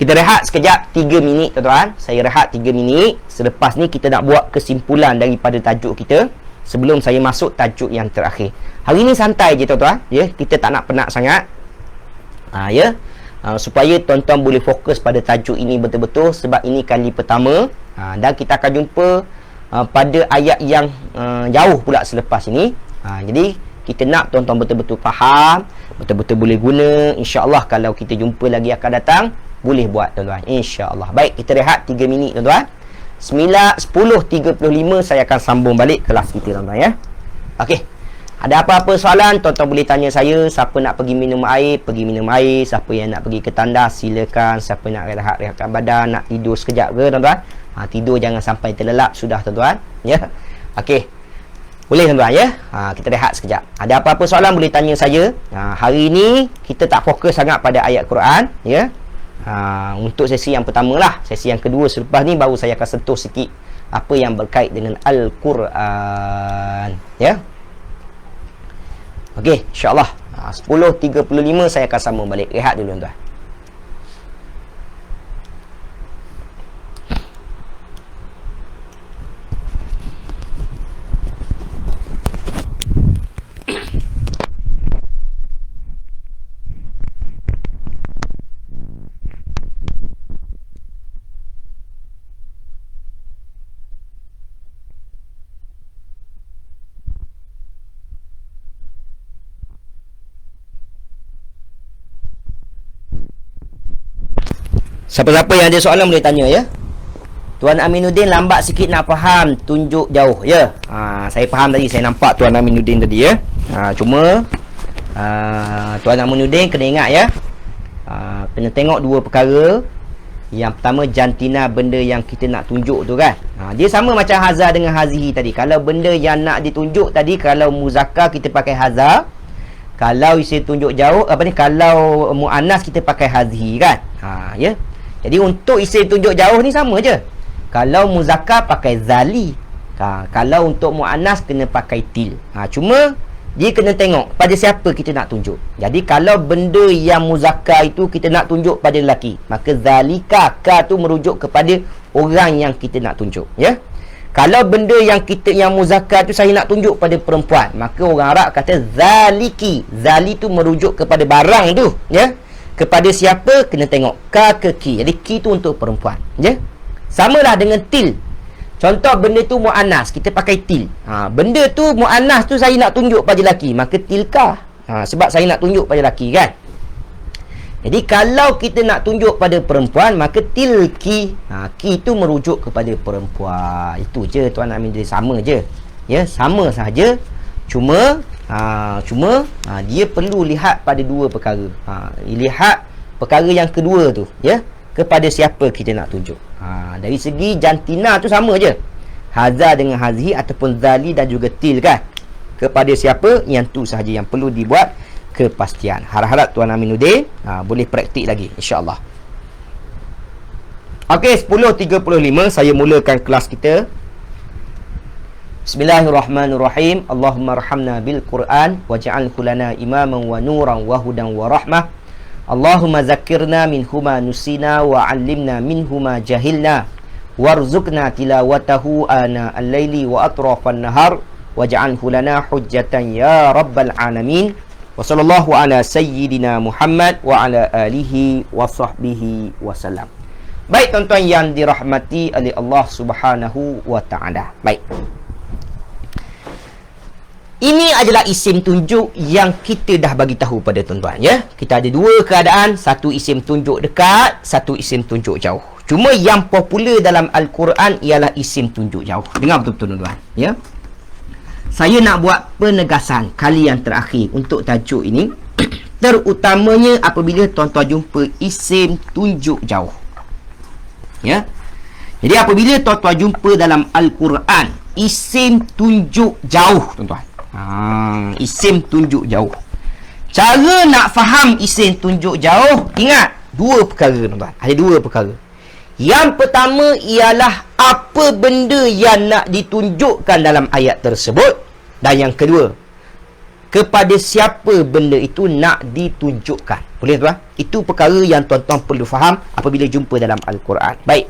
Speaker 1: Kita rehat sekejap 3 minit tuan-tuan. Saya rehat 3 minit. Selepas ni kita nak buat kesimpulan daripada tajuk kita sebelum saya masuk tajuk yang terakhir. Hari ni santai je tuan-tuan, ya. Kita tak nak penat sangat. Ya. Supaya tuan-tuan boleh fokus pada tajuk ini betul-betul sebab ini kali pertama. Dan kita akan jumpa pada ayat yang jauh pula selepas ini. Jadi kita nak tuan-tuan betul-betul faham, betul-betul boleh guna. InsyaAllah kalau kita jumpa lagi akan datang, boleh buat tuan-tuan, insyaAllah. Baik, kita rehat 3 minit tuan-tuan. 10.35 saya akan sambung balik kelas kita tuan-tuan ya. Okey. Ada apa-apa soalan tuan-tuan boleh tanya saya. Siapa nak pergi minum air, pergi minum air. Siapa yang nak pergi ke tandas silakan. Siapa nak rehat-rehatkan badan, nak tidur sekejap ke tuan-tuan? Tidur jangan sampai terlelap sudah tuan-tuan ya. Okey. Boleh tuan-tuan ya. Kita rehat sekejap. Ada apa-apa soalan boleh tanya saya. Hari ini kita tak fokus sangat pada ayat Quran ya. Untuk sesi yang pertama lah. Sesi yang kedua selepas ni baru saya akan sentuh sikit apa yang berkait dengan Al-Quran ya. Okey, insyaAllah 10.35 saya akan sambung balik. Rehat dulu tuan-tuan. Siapa-siapa yang ada soalan boleh tanya ya. Tuan Aminuddin lambat sikit nak faham tunjuk jauh ya. Saya faham tadi, saya nampak Tuan Aminuddin tadi ya. Cuma Tuan Aminuddin kena ingat ya. Kena tengok 2 perkara. Yang pertama jantina, benda yang kita nak tunjuk tu kan. Dia sama macam haza dengan hazihi tadi. Kalau benda yang nak ditunjuk tadi, kalau muzakkar kita pakai haza. Kalau isim tunjuk jauh, kalau muannas kita pakai hazihi kan. Ya. Jadi untuk isim tunjuk jauh ni sama je. Kalau muzakkar pakai zali. Kalau untuk muannas kena pakai til. Cuma dia kena tengok pada siapa kita nak tunjuk. Jadi kalau benda yang muzakkar itu kita nak tunjuk pada lelaki, maka zalika, ka tu merujuk kepada orang yang kita nak tunjuk ya. Kalau benda yang muzakkar tu saya nak tunjuk pada perempuan, maka orang Arab kata zaliki. Zali tu merujuk kepada barang tu ya. Kepada siapa kena tengok ka ke ki. Jadi ki tu untuk perempuan ya. Samalah dengan til. Contoh benda tu muannas, kita pakai til. Benda tu muannas tu saya nak tunjuk pada lelaki, maka tilka. Sebab saya nak tunjuk pada lelaki kan. Jadi kalau kita nak tunjuk pada perempuan, maka tilki. Ki tu merujuk kepada perempuan. Itu je tuan Amin, dia sama je. Ya, sama sahaja. Cuma dia perlu lihat pada dua perkara. Lihat perkara yang kedua tu, ya, kepada siapa kita nak tunjuk. Dari segi jantina tu sama je. Haza dengan hazihi ataupun zali dan juga til kan. Kepada siapa, yang tu sahaja yang perlu dibuat kepastian. Harap-harap Tuan Aminuddin boleh praktik lagi insya-Allah. Okey, 10.35 saya mulakan kelas kita. Bismillahirrahmanirrahim. Allahumma arhamna bil Quran waj'alhu lana imaman wa nuran wa hudan wa rahmah. Allahumma zakkirna minhuma nusina wa 'allimna minhuma jahilna warzuqna tilawatahu ana al-laili wa atrafan nahar waj'alhu lana hujjatan ya rabbal alamin. Wa sallallahu ala sayyidina Muhammad wa ala alihi wa sahbihi wasallam. Baik tuan-tuan yang dirahmati oleh Allah Subhanahu wa taala. Baik. Ini adalah isim tunjuk yang kita dah bagi tahu pada tuan-tuan, ya. Kita ada dua keadaan, satu isim tunjuk dekat, satu isim tunjuk jauh. Cuma yang popular dalam Al-Quran ialah isim tunjuk jauh. Dengar betul-betul tuan-tuan, ya. Saya nak buat penegasan kali yang terakhir untuk tajuk ini, terutamanya apabila tuan-tuan jumpa isim tunjuk jauh. Ya. Jadi apabila tuan-tuan jumpa dalam Al-Quran isim tunjuk jauh, tuan-tuan. Isim tunjuk jauh. Cara nak faham isim tunjuk jauh, ingat dua perkara tuan-tuan. Ada dua perkara. Yang pertama ialah apa benda yang nak ditunjukkan dalam ayat tersebut, dan yang kedua, kepada siapa benda itu nak ditunjukkan. Boleh tuan? Itu perkara yang tuan-tuan perlu faham apabila jumpa dalam Al-Quran. Baik,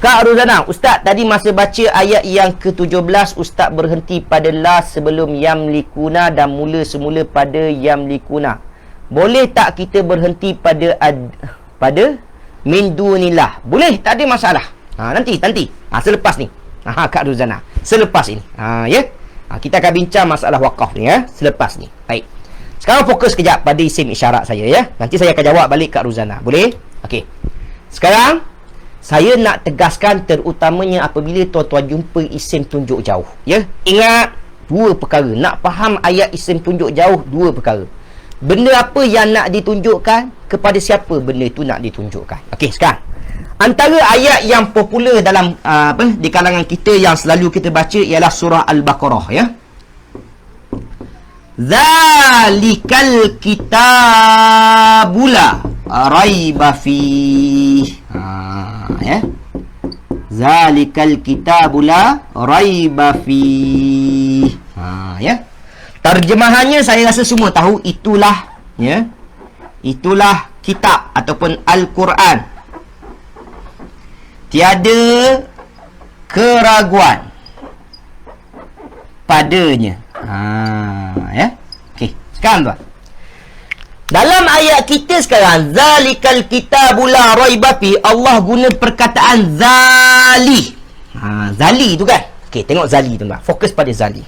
Speaker 1: Kak Ruzana, Ustaz tadi masa baca ayat yang ke-17 Ustaz berhenti pada la sebelum yamlikuna dan mula semula pada yamlikuna. Boleh tak kita berhenti pada min dunillah? Boleh, tak ada masalah. Nanti selepas ni. Kak Ruzana, selepas ini. Ya. Kita akan bincang masalah wakaf ni, ya, selepas ni. Baik. Sekarang fokus kejap pada isim isyarat saya, ya. Nanti saya akan jawab balik Kak Ruzana. Boleh? Okey. Sekarang saya nak tegaskan terutamanya apabila tuan-tuan jumpa isim tunjuk jauh, ya. Ingat dua perkara. Nak faham ayat isim tunjuk jauh, dua perkara. Benda apa yang nak ditunjukkan, kepada siapa benda itu nak ditunjukkan. Okey, sekarang antara ayat yang popular dalam di kalangan kita yang selalu kita baca ialah surah Al-Baqarah, ya. Zalikal kitabula raiba fi. Ya. Zalikal kitabula raiba fi. Ya. Terjemahannya saya rasa semua tahu, itulah, ya. Itulah kitab ataupun Al-Quran. Tiada keraguan padanya. Ya. Okey, sekarang tuan. Dalam ayat kita sekarang, zalikal kitabul la raiba fi, Allah guna perkataan zali. Zali tu kan. Okey, tengok zali tuan. Fokus pada zali.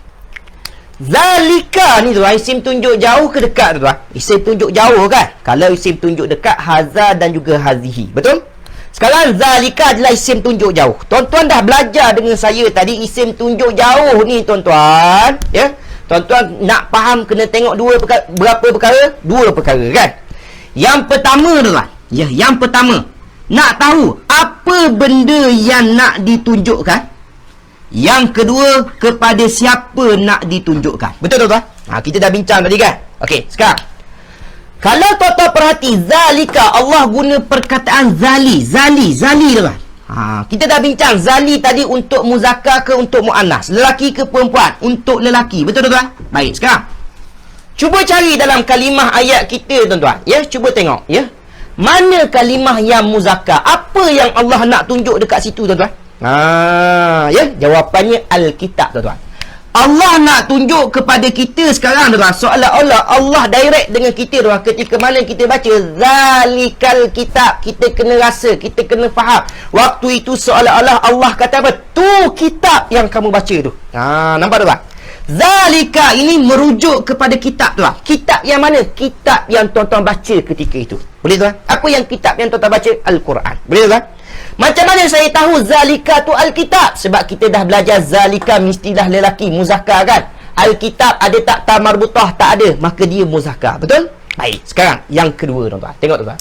Speaker 1: Zalika ni tuan, isim tunjuk jauh ke dekat tu tuan? Isim tunjuk jauh kan? Kalau isim tunjuk dekat, haza dan juga hazihi. Betul? Sekarang zalika adalah isim tunjuk jauh. Tuan-tuan dah belajar dengan saya tadi isim tunjuk jauh ni tuan-tuan, ya. Tuan-tuan nak faham kena tengok dua perkara. Berapa perkara? Dua perkara kan. Yang pertama tuan, ya, yang pertama nak tahu apa benda yang nak ditunjukkan. Yang kedua, kepada siapa nak ditunjukkan. Betul tuan-tuan? Kita dah bincang tadi kan. Okey, sekarang kalau tuan-tuan perhati, zalika, Allah guna perkataan zali tuan. Kita dah bincang zali tadi untuk muzakkar ke untuk muannas, lelaki ke perempuan, untuk lelaki. Betul tuan-tuan? Baik, sekarang cuba cari dalam kalimah ayat kita tuan-tuan, ya. Cuba tengok, ya, mana kalimah yang muzakkar, apa yang Allah nak tunjuk dekat situ tuan-tuan. Ya, jawapannya Alkitab tuan-tuan. Allah nak tunjuk kepada kita sekarang tuan, seolah-olah Allah direct dengan kita tuan. Ketika mana kita baca zalikal kitab, kita kena rasa, kita kena faham. Waktu itu seolah-olah Allah kata apa? Tu kitab yang kamu baca tu. Nampak tuan? Zalika ini merujuk kepada kitab tuan. Kitab yang mana? Kitab yang tuan-tuan baca ketika itu. Boleh tuan? Apa yang kitab yang tuan-tuan baca? Al-Quran. Boleh tuan? Macam mana saya tahu zalika tu Alkitab? Sebab kita dah belajar zalika mestilah lelaki, muzakkar kan? Alkitab ada tak ta marbutah? Tak ada, maka dia muzakkar. Betul? Baik, sekarang yang kedua tuan-tuan. Tengok tuan-tuan.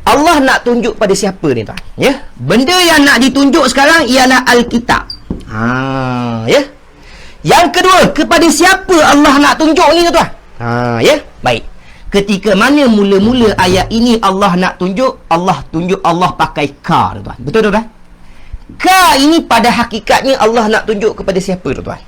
Speaker 1: Allah nak tunjuk pada siapa ni tuan? Ya? Benda yang nak ditunjuk sekarang ialah Alkitab. Ya? Yang kedua, kepada siapa Allah nak tunjuk ni tuan? Ya? Baik. Ketika mana mula-mula ayat ini Allah nak tunjuk, Allah tunjuk, Allah pakai ka, tuan. Betul tuan? Ka ini pada hakikatnya Allah nak tunjuk kepada siapa tuan?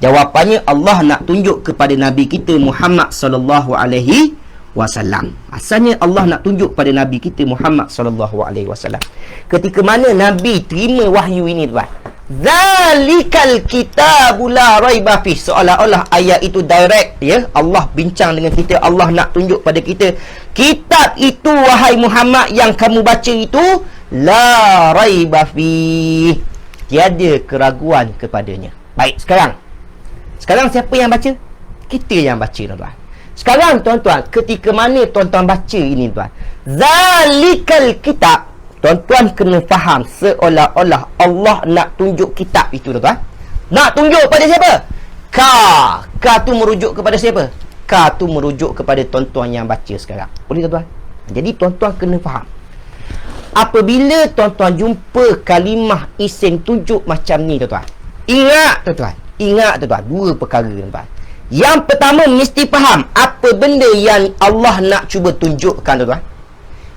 Speaker 1: Jawapannya Allah nak tunjuk kepada Nabi kita Muhammad sallallahu alaihi wasallam. Asalnya Allah nak tunjuk pada Nabi kita Muhammad sallallahu alaihi wasallam. Ketika mana Nabi terima wahyu ini tuan, zalikal kitabu la raiba fih, seolah-olah ayat itu direct, ya, Allah bincang dengan kita. Allah nak tunjuk pada kita, kitab itu wahai Muhammad yang kamu baca itu la raiba fih, tiada keraguan kepadanya. Baik, sekarang siapa yang baca? Kita yang baca tuan-tuan. Sekarang tuan-tuan, ketika mana tuan-tuan baca ini tuan, zalikal kitab, tuan-tuan kena faham seolah-olah Allah nak tunjuk kitab itu tuan-tuan. Nak tunjuk pada siapa? Ka tu merujuk kepada siapa? Ka tu merujuk kepada tuan-tuan yang baca sekarang. Boleh tuan-tuan? Jadi tuan-tuan kena faham. Apabila tuan-tuan jumpa kalimah isim tunjuk macam ni tuan-tuan, ingat tuan-tuan, dua perkara tuan-tuan. Yang pertama, mesti faham apa benda yang Allah nak cuba tunjukkan tuan-tuan.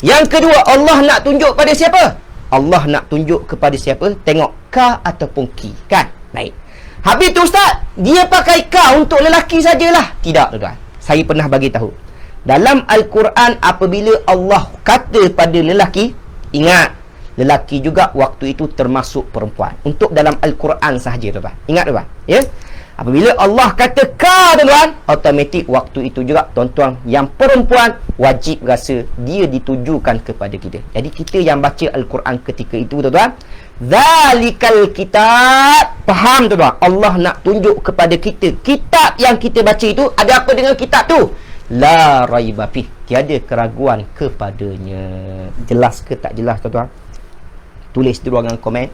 Speaker 1: Yang kedua, Allah nak tunjuk pada siapa? Allah nak tunjuk kepada siapa? Tengok ka ataupun ki, kan? Baik. Habis tu ustaz, dia pakai ka untuk lelaki sajalah. Tidak tuan-tuan. Saya pernah bagi tahu. Dalam Al-Quran apabila Allah kata pada lelaki, ingat, lelaki juga waktu itu termasuk perempuan. Untuk dalam Al-Quran sahaja tuan-tuan. Ingat tuan-tuan, ya? Apabila Allah kata ka tuan-tuan, automatik waktu itu juga tuan-tuan yang perempuan wajib rasa dia ditujukan kepada kita. Jadi kita yang baca Al-Quran ketika itu tuan-tuan, zalikal kitab, faham tuan-tuan, Allah nak tunjuk kepada kita kitab yang kita baca itu. Ada apa dengan kitab tu? La raiba fih, tiada keraguan kepadanya. Jelas ke tak jelas tuan-tuan? Tulis di ruangan komen.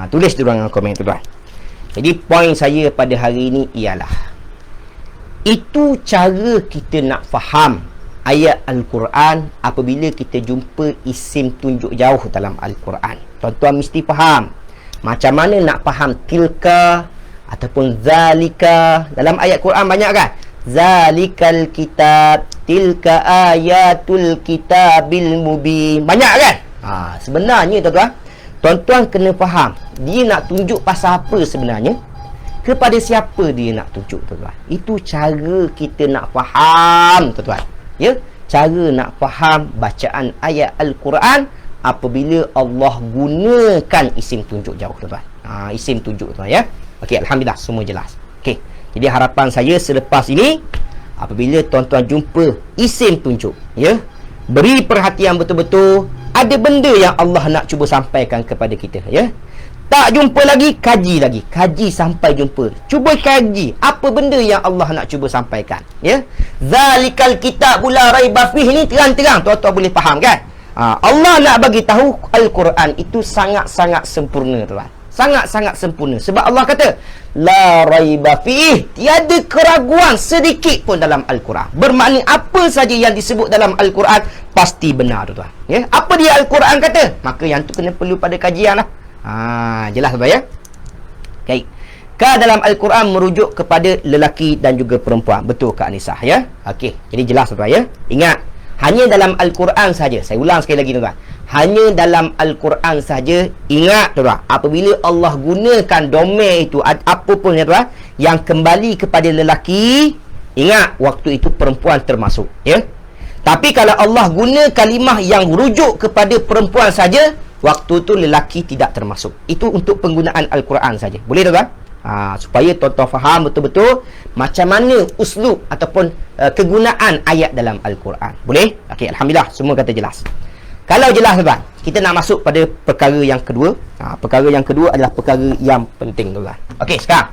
Speaker 1: Tulis di ruangan komen tuan-tuan. Jadi poin saya pada hari ini ialah, itu cara kita nak faham ayat Al-Quran apabila kita jumpa isim tunjuk jauh dalam Al-Quran. Tuan-tuan mesti faham macam mana nak faham tilka ataupun zalika. Dalam ayat Quran banyak kan? Zalikal kitab, tilka ayatul kitabil mubin. Banyak kan? Sebenarnya tuan-tuan kena faham dia nak tunjuk pasal apa sebenarnya, kepada siapa dia nak tunjuk tuan-tuan. Itu cara kita nak faham tuan-tuan, ya, cara nak faham bacaan ayat Al-Quran apabila Allah gunakan isim tunjuk jauh tuan-tuan. Isim tunjuk tuan, ya. Okey, alhamdulillah semua jelas. Okey, jadi harapan saya selepas ini apabila tuan-tuan jumpa isim tunjuk, ya, beri perhatian betul-betul. Ada benda yang Allah nak cuba sampaikan kepada kita, ya. Tak jumpa lagi, kaji sampai jumpa. Cuba kaji apa benda yang Allah nak cuba sampaikan, ya. Zalikal kitab la raiba fih ni terang-terang tuan-tuan boleh faham kan? Allah nak bagi tahu Al-Quran itu sangat-sangat sempurna tuan. Sangat-sangat sempurna. Sebab Allah kata la raiba fih, tiada keraguan sedikit pun dalam Al-Quran. Bermakna apa saja yang disebut dalam Al-Quran pasti benar tuan. Ya, apa dia Al-Quran kata? Maka yang tu kena perlu pada kajian lah. Jelas tuan, ya. Baik. Ka dalam Al-Quran merujuk kepada lelaki dan juga perempuan. Betul Kak Anisah, ya. Okey, jadi jelas tuan, ya. Ingat, hanya dalam Al-Quran saja. Saya ulang sekali lagi tuan. Hanya dalam Al-Quran saja. Ingat tuan, apabila Allah gunakan domain itu apa pun ya tuan, yang kembali kepada lelaki, ingat waktu itu perempuan termasuk, ya. Tapi kalau Allah guna kalimah yang rujuk kepada perempuan saja, waktu tu lelaki tidak termasuk. Itu untuk penggunaan Al-Quran saja. Boleh tuan? Supaya tuan-tuan faham betul-betul macam mana uslub ataupun kegunaan ayat dalam Al-Quran. Boleh? Okey, alhamdulillah semua kata jelas. Kalau jelas tuan, kita nak masuk pada perkara yang kedua. Perkara yang kedua adalah perkara yang penting tuan. Okey, sekarang